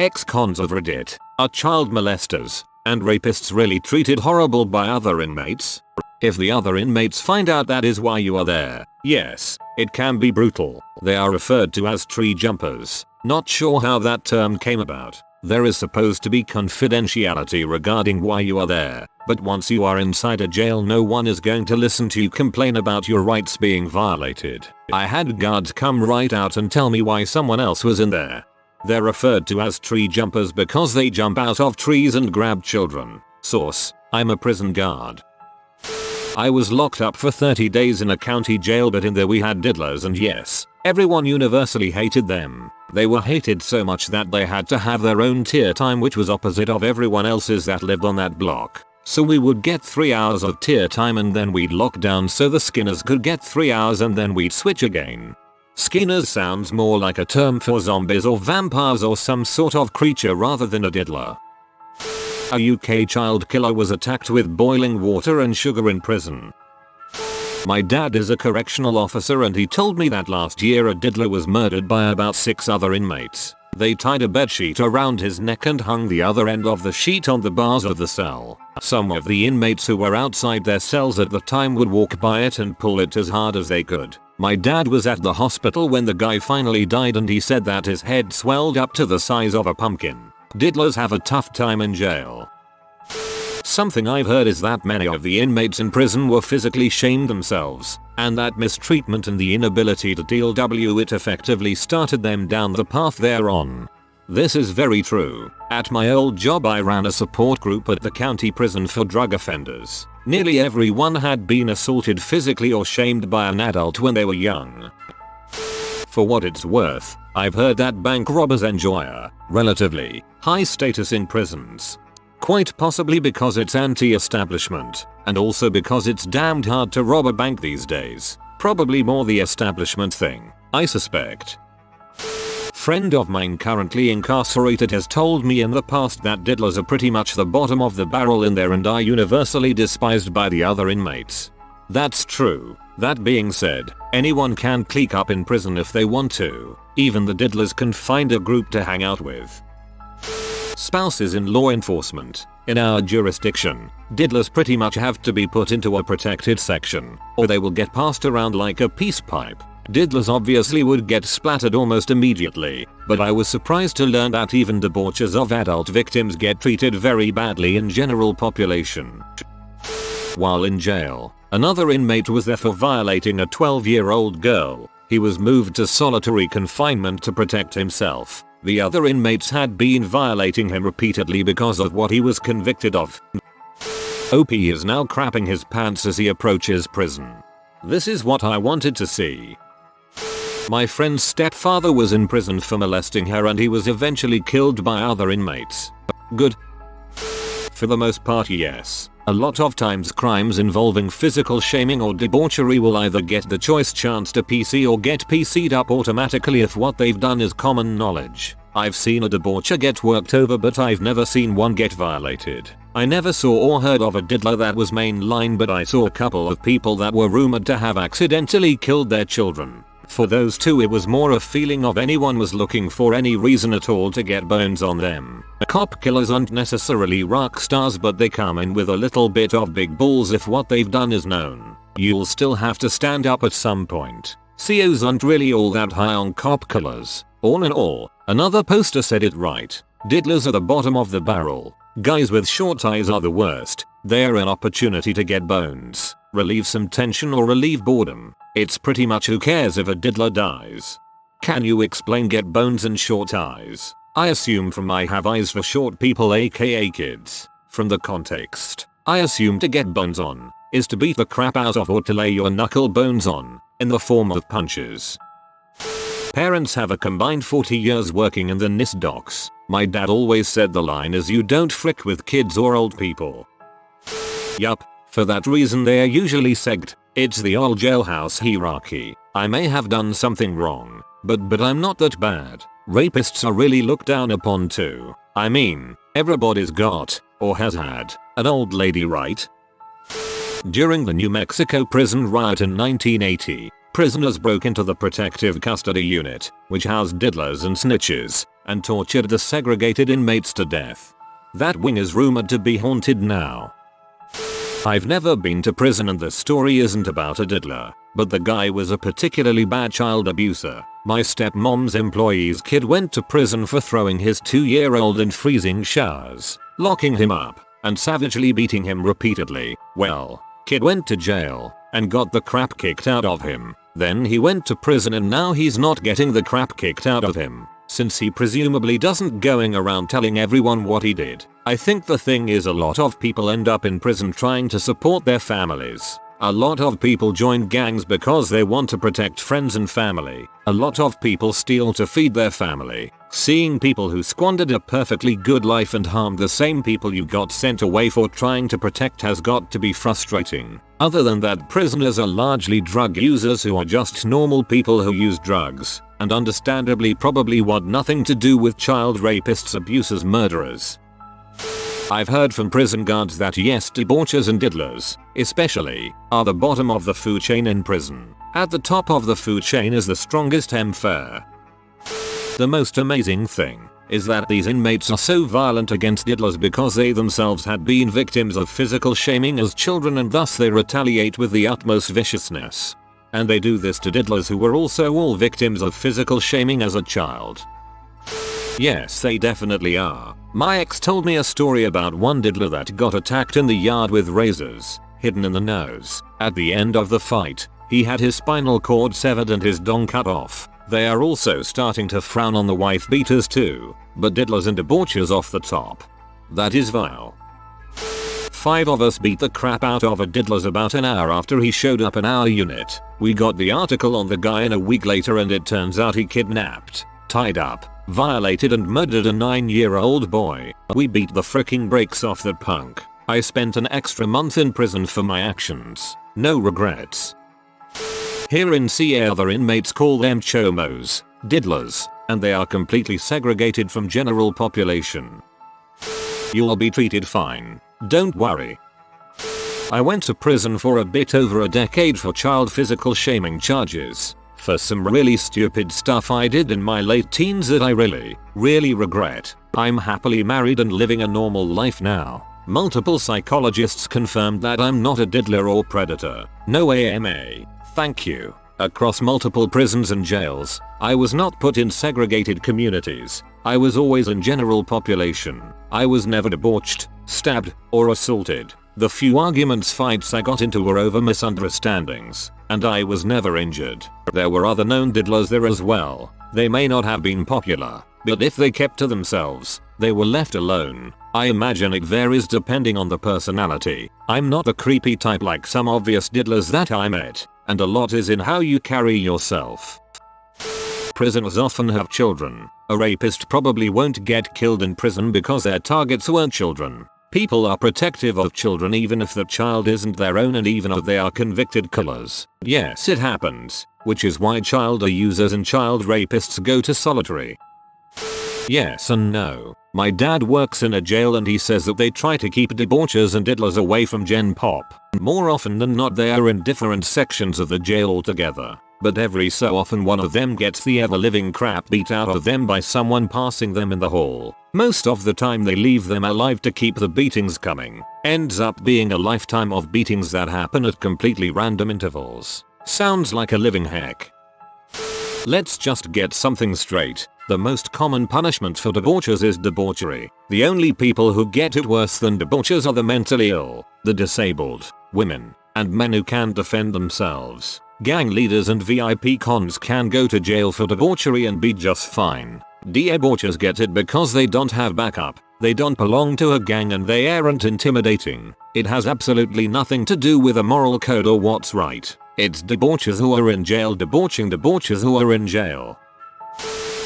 Ex-cons of Reddit are child molesters and rapists really treated horrible by other inmates? If the other inmates find out that is why you are there, yes, it can be brutal. They are referred to as tree jumpers. Not sure how that term came about. There is supposed to be confidentiality regarding why you are there, but once you are inside a jail no one is going to listen to you complain about your rights being violated. I had guards come right out and tell me why someone else was in there. They're referred to as tree jumpers because they jump out of trees and grab children. Source: I'm a prison guard. I was locked up for 30 days in a county jail, but in there we had diddlers, and yes, everyone universally hated them. They were hated so much that they had to have their own tier time, which was opposite of everyone else's that lived on that block. So we would get 3 hours of tier time and then we'd lock down so the skinners could get 3 hours and then we'd switch again. Skinners sounds more like a term for zombies or vampires or some sort of creature rather than a diddler. A UK child killer was attacked with boiling water and sugar in prison. My dad is a correctional officer and he told me that last year a diddler was murdered by about 6 other inmates. They tied a bedsheet around his neck and hung the other end of the sheet on the bars of the cell. Some of the inmates who were outside their cells at the time would walk by it and pull it as hard as they could. My dad was at the hospital when the guy finally died and he said that his head swelled up to the size of a pumpkin. Diddlers have a tough time in jail. Something I've heard is that many of the inmates in prison were physically shamed themselves, and that mistreatment and the inability to deal with it effectively started them down the path they're on. This is very true. At my old job I ran a support group at the county prison for drug offenders. Nearly everyone had been assaulted physically or shamed by an adult when they were young. For what it's worth, I've heard that bank robbers enjoy a relatively high status in prisons. Quite possibly because it's anti-establishment, and also because it's damned hard to rob a bank these days. Probably more the establishment thing, I suspect. Friend of mine currently incarcerated has told me in the past that diddlers are pretty much the bottom of the barrel in there and are universally despised by the other inmates. That's true. That being said, anyone can clique up in prison if they want to. Even the diddlers can find a group to hang out with. Spouses in law enforcement. In our jurisdiction, diddlers pretty much have to be put into a protected section, or they will get passed around like a peace pipe. Diddlers obviously would get splattered almost immediately, but I was surprised to learn that even debauchers of adult victims get treated very badly in general population. While in jail, another inmate was there for violating a 12-year-old girl. He was moved to solitary confinement to protect himself. The other inmates had been violating him repeatedly because of what he was convicted of. OP is now crapping his pants as he approaches prison. This is what I wanted to see. My friend's stepfather was in prison for molesting her and he was eventually killed by other inmates. Good. For the most part, yes. A lot of times crimes involving physical shaming or debauchery will either get the choice chance to PC or get PC'd up automatically if what they've done is common knowledge. I've seen a debaucher get worked over, but I've never seen one get violated. I never saw or heard of a diddler that was mainline, but I saw a couple of people that were rumored to have accidentally killed their children. For those two it was more a feeling of anyone was looking for any reason at all to get bones on them. Cop killers aren't necessarily rock stars, but they come in with a little bit of big balls if what they've done is known. You'll still have to stand up at some point. COs aren't really all that high on cop killers. All in all, another poster said it right. Diddlers are the bottom of the barrel. Guys with short eyes are the worst. They're an opportunity to get bones, relieve some tension or relieve boredom. It's pretty much who cares if a diddler dies. Can you explain get bones and short eyes? I assume from I have eyes for short people, aka kids. From the context, I assume to get bones on is to beat the crap out of or to lay your knuckle bones on, in the form of punches. Parents have a combined 40 years working in the NIST docs. My dad always said the line is you don't frick with kids or old people. Yup, for that reason they are usually segged. It's the old jailhouse hierarchy. I may have done something wrong, but I'm not that bad. Rapists are really looked down upon too. I mean, everybody's got, or has had, an old lady, right? During the New Mexico prison riot in 1980, prisoners broke into the protective custody unit, which housed diddlers and snitches, and tortured the segregated inmates to death. That wing is rumored to be haunted now. I've never been to prison and the story isn't about a diddler, but the guy was a particularly bad child abuser. My stepmom's employee's kid went to prison for throwing his 2-year-old in freezing showers, locking him up, and savagely beating him repeatedly. Well, kid went to jail and got the crap kicked out of him. Then he went to prison and now he's not getting the crap kicked out of him, since he presumably doesn't going around telling everyone what he did. I think the thing is a lot of people end up in prison trying to support their families. A lot of people join gangs because they want to protect friends and family. A lot of people steal to feed their family. Seeing people who squandered a perfectly good life and harmed the same people you got sent away for trying to protect has got to be frustrating. Other than that, prisoners are largely drug users who are just normal people who use drugs, and understandably probably want nothing to do with child rapists, abusers, murderers. I've heard from prison guards that yes, debauchers and diddlers, especially, are the bottom of the food chain in prison. At the top of the food chain is the strongest fare. The most amazing thing is that these inmates are so violent against diddlers because they themselves had been victims of physical shaming as children and thus they retaliate with the utmost viciousness. And they do this to diddlers who were also all victims of physical shaming as a child. Yes, they definitely are. My ex told me a story about one diddler that got attacked in the yard with razors, hidden in the nose. At the end of the fight, he had his spinal cord severed and his dong cut off. They are also starting to frown on the wife beaters too, but diddlers and debauchers off the top. That is vile. 5 of us beat the crap out of a diddler about an hour after he showed up in our unit. We got the article on the guy in a week later and it turns out he kidnapped, tied up, violated and murdered a 9-year-old boy. We beat the fricking brakes off that punk. I spent an extra month in prison for my actions. No regrets. Here in CA other inmates call them chomos, diddlers, and they are completely segregated from general population. You'll be treated fine. Don't worry. I went to prison for a bit over a decade for child physical shaming charges. For some really stupid stuff I did in my late teens that I really regret. I'm happily married and living a normal life now. Multiple psychologists confirmed that I'm not a diddler or predator. No AMA. Thank you. Across multiple prisons and jails, I was not put in segregated communities. I was always in general population. I was never debauched, stabbed, or assaulted. The few fights I got into were over misunderstandings, and I was never injured. There were other known diddlers there as well. They may not have been popular, but if they kept to themselves, they were left alone. I imagine it varies depending on the personality. I'm not a creepy type like some obvious diddlers that I met, and a lot is in how you carry yourself. Prisoners often have children. A rapist probably won't get killed in prison because their targets weren't children. People are protective of children even if the child isn't their own and even if they are convicted killers. Yes, it happens, which is why child abusers and child rapists go to solitary. Yes and no. My dad works in a jail and he says that they try to keep debauchers and diddlers away from Gen Pop. More often than not they are in different sections of the jail altogether. But every so often one of them gets the ever-living crap beat out of them by someone passing them in the hall. Most of the time they leave them alive to keep the beatings coming. Ends up being a lifetime of beatings that happen at completely random intervals. Sounds like a living heck. Let's just get something straight. The most common punishment for debauchers is debauchery. The only people who get it worse than debauchers are the mentally ill, the disabled, women, and men who can't defend themselves. Gang leaders and VIP cons can go to jail for debauchery and be just fine. Debauchers get it because they don't have backup, they don't belong to a gang and they aren't intimidating. It has absolutely nothing to do with a moral code or what's right. It's debauchers who are in jail debauching debauchers who are in jail.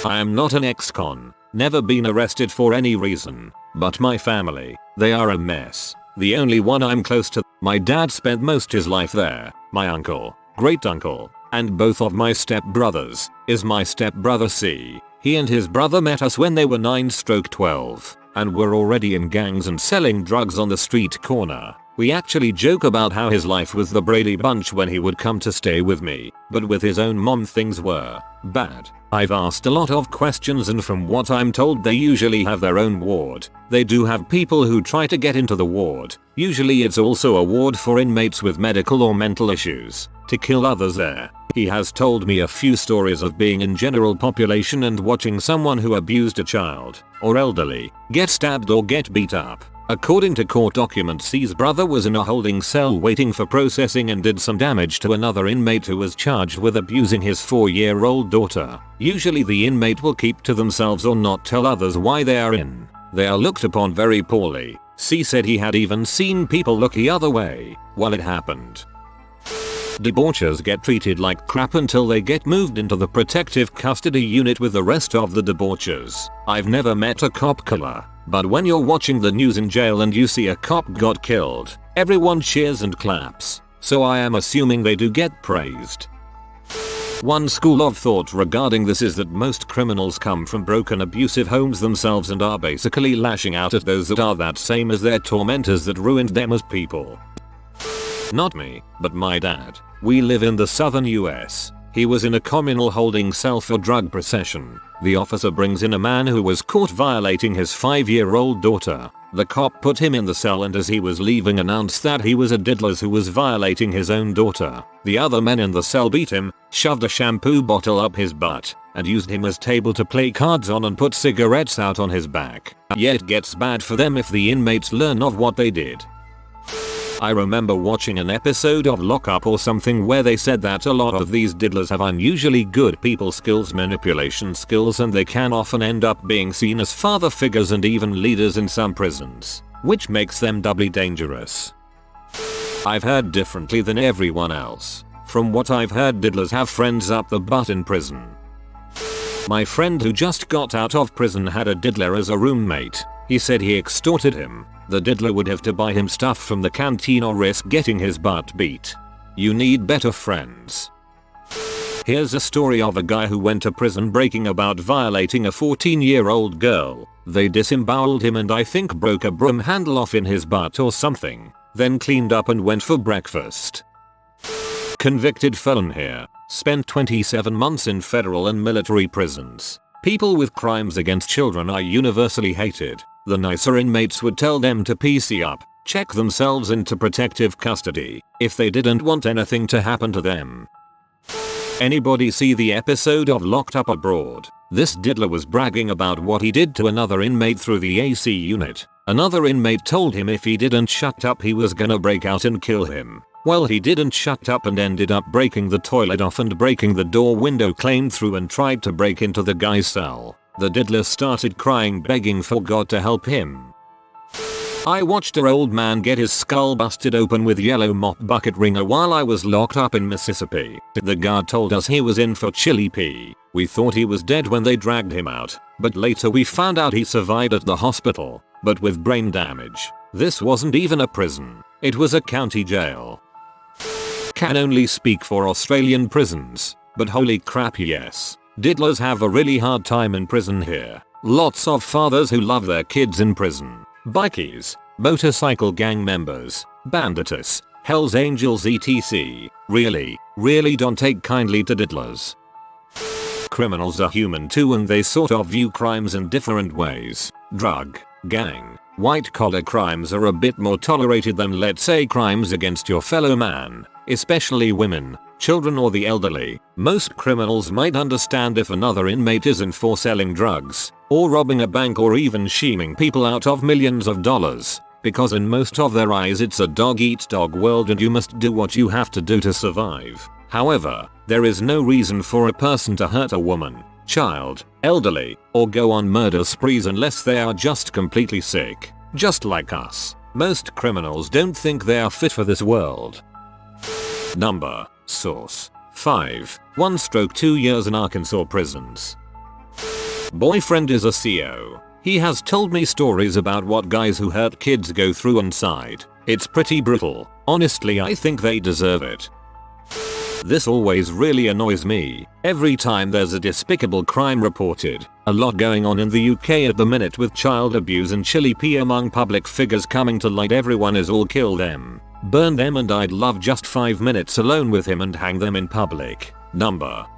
I am not an ex-con, never been arrested for any reason, but my family, they are a mess. The only one I'm close to, my dad spent most his life there. My uncle, great uncle, and both of my stepbrothers, is my stepbrother C. He and his brother met us when they were 9/12, and were already in gangs and selling drugs on the street corner. We actually joke about how his life was the Brady Bunch when he would come to stay with me, but with his own mom things were bad. I've asked a lot of questions and from what I'm told they usually have their own ward. They do have people who try to get into the ward. Usually it's also a ward for inmates with medical or mental issues, to kill others there. He has told me a few stories of being in general population and watching someone who abused a child or elderly get stabbed or get beat up. According to court documents, his brother was in a holding cell waiting for processing and did some damage to another inmate who was charged with abusing his 4-year-old daughter. Usually the inmate will keep to themselves or not tell others why they are in. They are looked upon very poorly. C said he had even seen people look the other way while it happened. Debauchers get treated like crap until they get moved into the protective custody unit with the rest of the debauchers. I've never met a cop killer, but when you're watching the news in jail and you see a cop got killed, everyone cheers and claps. So I am assuming they do get praised. One school of thought regarding this is that most criminals come from broken abusive homes themselves and are basically lashing out at those that are that same as their tormentors that ruined them as people. Not me, but my dad. We live in the southern US. He was in a communal holding cell for drug possession. The officer brings in a man who was caught violating his 5-year-old daughter. The cop put him in the cell and as he was leaving announced that he was a diddler who was violating his own daughter. The other men in the cell beat him, shoved a shampoo bottle up his butt, and used him as table to play cards on and put cigarettes out on his back. Yet it gets bad for them if the inmates learn of what they did. I remember watching an episode of Lock Up or something where they said that a lot of these diddlers have unusually good people skills, manipulation skills, and they can often end up being seen as father figures and even leaders in some prisons, which makes them doubly dangerous. I've heard differently than everyone else. From what I've heard, diddlers have friends up the butt in prison. My friend who just got out of prison had a diddler as a roommate. He said he extorted him. The diddler would have to buy him stuff from the canteen or risk getting his butt beat. You need better friends. Here's a story of a guy who went to prison breaking about violating a 14-year-old girl. They disemboweled him and I think broke a broom handle off in his butt or something, then cleaned up and went for breakfast. Convicted felon here. Spent 27 months in federal and military prisons. People with crimes against children are universally hated. The nicer inmates would tell them to PC up, check themselves into protective custody, if they didn't want anything to happen to them. Anybody see the episode of Locked Up Abroad? This diddler was bragging about what he did to another inmate through the AC unit. Another inmate told him if he didn't shut up he was gonna break out and kill him. Well, he didn't shut up and ended up breaking the toilet off and breaking the door window, claimed through and tried to break into the guy's cell. The diddler started crying, begging for God to help him. I watched an old man get his skull busted open with yellow mop bucket wringer while I was locked up in Mississippi. The guard told us he was in for chili pea. We thought he was dead when they dragged him out, but later we found out he survived at the hospital, but with brain damage. This wasn't even a prison. It was a county jail. Can only speak for Australian prisons, but holy crap, yes. Diddlers have a really hard time in prison here. Lots of fathers who love their kids in prison. Bikies, motorcycle gang members, banditists, Hells Angels etc. Really don't take kindly to diddlers. Criminals are human too and they sort of view crimes in different ways. Drug, gang, white collar crimes are a bit more tolerated than, let's say, crimes against your fellow man, especially women, children or the elderly. Most criminals might understand if another inmate isn't for selling drugs, or robbing a bank, or even scheming people out of millions of dollars, because in most of their eyes it's a dog-eat-dog world and you must do what you have to do to survive. However, there is no reason for a person to hurt a woman, child, elderly, or go on murder sprees unless they are just completely sick. Just like us, most criminals don't think they are fit for this world. Number. Source. 5. 1/2 years in Arkansas prisons. Boyfriend is a CO. He has told me stories about what guys who hurt kids go through inside. It's pretty brutal. Honestly, I think they deserve it. This always really annoys me. Every time there's a despicable crime reported, a lot going on in the UK at the minute with child abuse and chilly pee among public figures coming to light, everyone is all kill them, burn them, and I'd love just 5 minutes alone with him and hang them in public.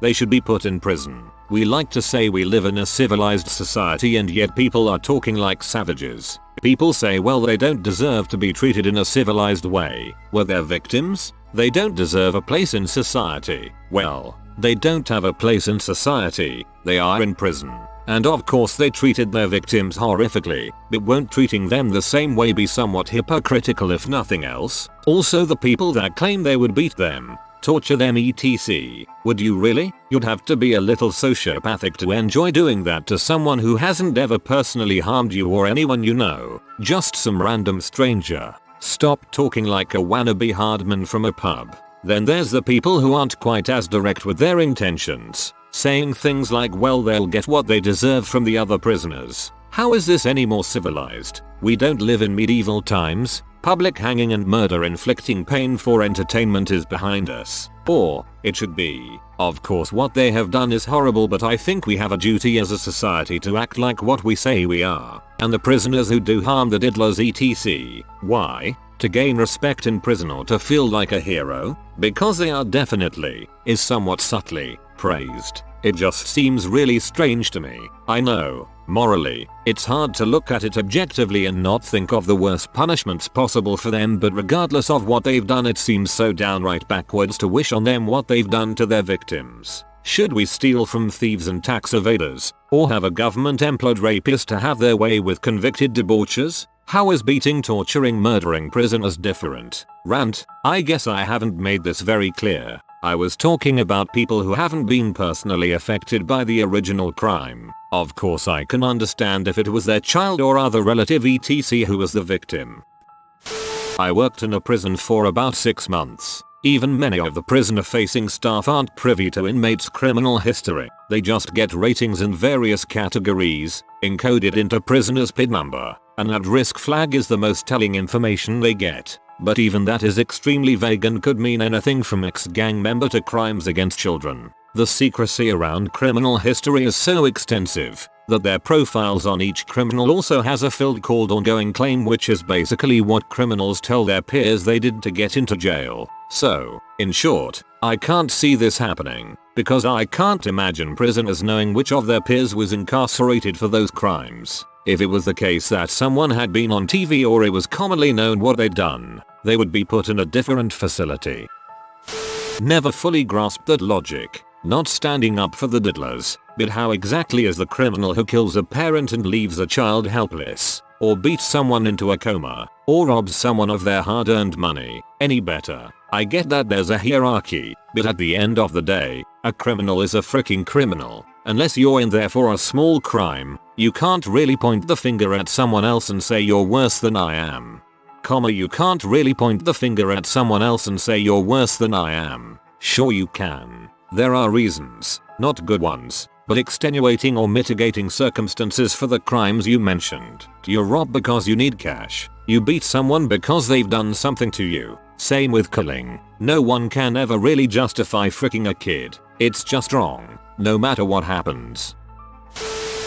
They should be put in prison. We like to say we live in a civilized society, and yet people are talking like savages. People say, well, they don't deserve to be treated in a civilized way. Were they victims? They don't deserve a place in society. Well, they don't have a place in society. They are in prison. And of course they treated their victims horrifically, but won't treating them the same way be somewhat hypocritical if nothing else? Also, the people that claim they would beat them, torture them, etc. Would you really? You'd have to be a little sociopathic to enjoy doing that to someone who hasn't ever personally harmed you or anyone you know. Just some random stranger. Stop talking like a wannabe hardman from a pub. Then there's the people who aren't quite as direct with their intentions, saying things like, well, they'll get what they deserve from the other prisoners. How is this any more civilized? We don't live in medieval times. Public hanging and murder inflicting pain for entertainment is behind us. Or, it should be. Of course what they have done is horrible, but I think we have a duty as a society to act like what we say we are. And the prisoners who do harm the diddlers, etc. Why? To gain respect in prison or to feel like a hero? Because they are definitely, is somewhat subtly, praised. It just seems really strange to me. I know, morally, it's hard to look at it objectively and not think of the worst punishments possible for them, but regardless of what they've done, it seems so downright backwards to wish on them what they've done to their victims. Should we steal from thieves and tax evaders, or have a government-employed rapist to have their way with convicted debauchers? How is beating, torturing, murdering prisoners different? Rant, I guess I haven't made this very clear. I was talking about people who haven't been personally affected by the original crime. Of course I can understand if it was their child or other relative etc. who was the victim. I worked in a prison for about 6 months. Even many of the prisoner-facing staff aren't privy to inmates' criminal history. They just get ratings in various categories, encoded into prisoners' PID number, and that risk flag is the most telling information they get. But even that is extremely vague and could mean anything from ex-gang member to crimes against children. The secrecy around criminal history is so extensive that their profiles on each criminal also has a field called ongoing claim, which is basically what criminals tell their peers they did to get into jail. So, in short, I can't see this happening, because I can't imagine prisoners knowing which of their peers was incarcerated for those crimes. If it was the case that someone had been on TV or it was commonly known what they'd done, they would be put in a different facility. Never fully grasped that logic. Not standing up for the diddlers, but how exactly is the criminal who kills a parent and leaves a child helpless, or beats someone into a coma, or robs someone of their hard-earned money, any better? I get that there's a hierarchy, but at the end of the day, a criminal is a freaking criminal. Unless you're in there for a small crime, you can't really point the finger at someone else and say you're worse than I am. You can't really point the finger at someone else and say you're worse than I am. Sure you can. There are reasons, not good ones, but extenuating or mitigating circumstances for the crimes you mentioned. You rob because you need cash. You beat someone because they've done something to you. Same with killing. No one can ever really justify fricking a kid. It's just wrong, no matter what happens.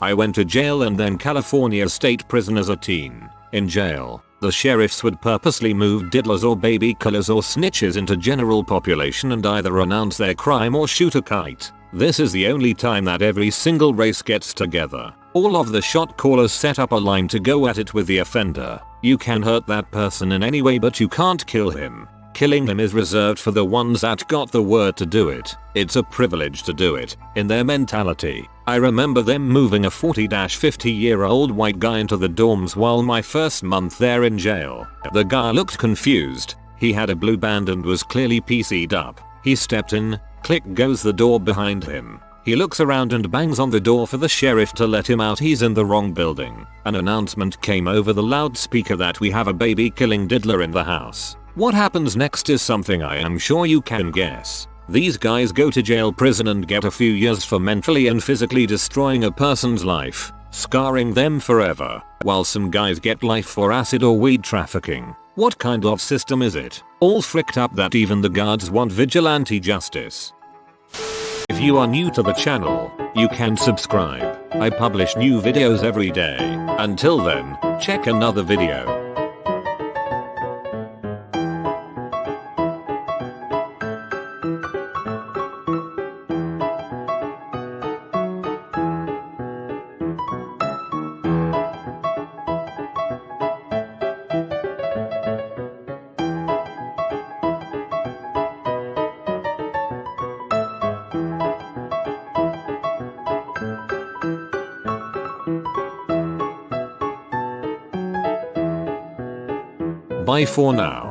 I went to jail and then California state prison as a teen. In jail, the sheriffs would purposely move diddlers or baby killers or snitches into general population and either announce their crime or shoot a kite. This is the only time that every single race gets together. All of the shot callers set up a line to go at it with the offender. You can hurt that person in any way, but you can't kill him. Killing him is reserved for the ones that got the word to do it. It's a privilege to do it, in their mentality. I remember them moving a 40-50-year-old white guy into the dorms while my first month there in jail. The guy looked confused. He had a blue band and was clearly PC'd up. He stepped in, click goes the door behind him. He looks around and bangs on the door for the sheriff to let him out. He's in the wrong building. An announcement came over the loudspeaker that we have a baby killing diddler in the house. What happens next is something I am sure you can guess. These guys go to jail, prison, and get a few years for mentally and physically destroying a person's life, scarring them forever, while some guys get life for acid or weed trafficking. What kind of system is it? All fricked up that even the guards want vigilante justice. If you are new to the channel, you can subscribe. I publish new videos every day. Until then, check another video. Bye for now.